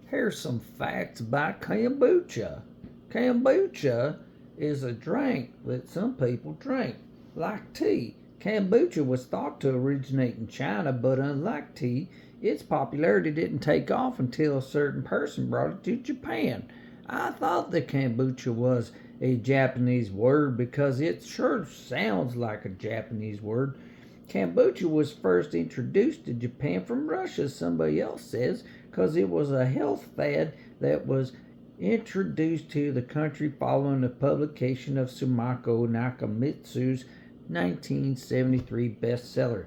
Here's some facts about kombucha. Kombucha is a drink that some people drink, like tea. Kombucha was thought to originate in China, but unlike tea, its popularity didn't take off until a certain person brought it to Japan. I thought that kombucha was a Japanese word because it sure sounds like a Japanese word. Kombucha was first introduced to Japan from Russia, somebody else says, because it was a health fad that was introduced to the country following the publication of Sumako Nakamitsu's 1973 bestseller.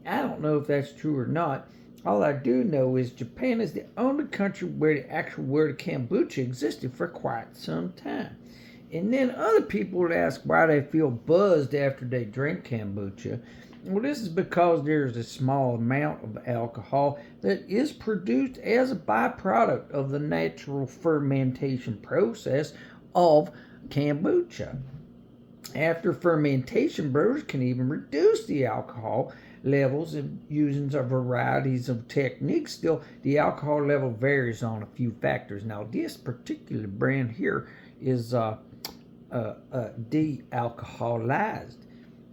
I don't know if that's true or not. All I do know is Japan is the only country where the actual word kombucha existed for quite some time. And then other people would ask why they feel buzzed after they drink kombucha. Well, this is because there's a small amount of alcohol that is produced as a byproduct of the natural fermentation process of kombucha. After fermentation, brewers can even reduce the alcohol levels using a varieties of techniques. Still, the alcohol level varies on a few factors. Now, this particular brand here is de-alcoholized.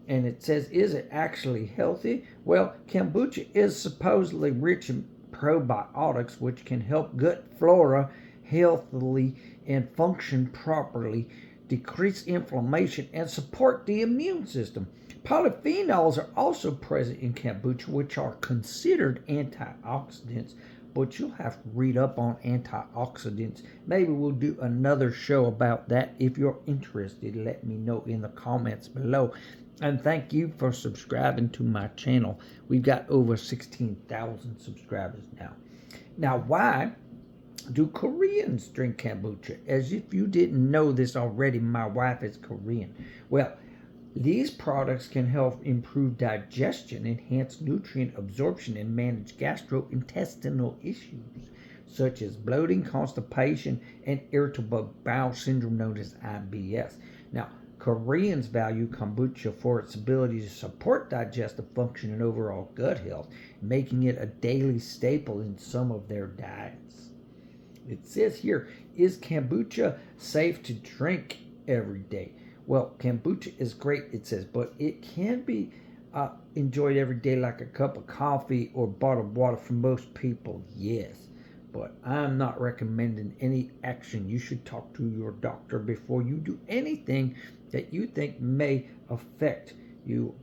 And it says, is it actually healthy? Well, kombucha is supposedly rich in probiotics, which can help gut flora healthily and function properly, decrease inflammation, and support the immune system. Polyphenols are also present in kombucha, which are considered antioxidants, but you'll have to read up on antioxidants. Maybe we'll do another show about that. If you're interested, let me know in the comments below. And thank you for subscribing to my channel. We've got over 16,000 subscribers now. Now, why do Koreans drink kombucha? As if you didn't know this already, my wife is Korean. Well, these products can help improve digestion, enhance nutrient absorption, and manage gastrointestinal issues such as bloating, constipation, and irritable bowel syndrome known as IBS. Now, Koreans value kombucha for its ability to support digestive function and overall gut health, making it a daily staple in some of their diets. It says here, is kombucha safe to drink every day? Well, kombucha is great, it says, but it can be enjoyed every day like a cup of coffee or bottled water for most people, yes. But I'm not recommending any action. You should talk to your doctor before you do anything that you think may affect you,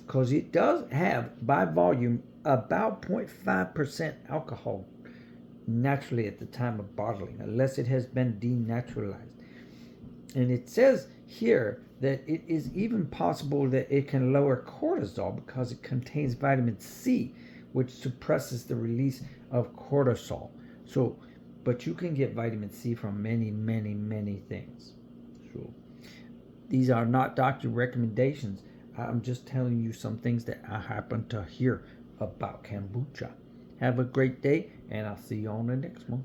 because it does have, by volume, about 0.5% alcohol naturally at the time of bottling, unless it has been denaturalized. And it says here that it is even possible that it can lower cortisol because it contains vitamin C, which suppresses the release of cortisol. So, but you can get vitamin C from many, many, many things. So, these are not doctor recommendations. I'm just telling you some things that I happen to hear about kombucha. Have a great day, and I'll see you on the next one.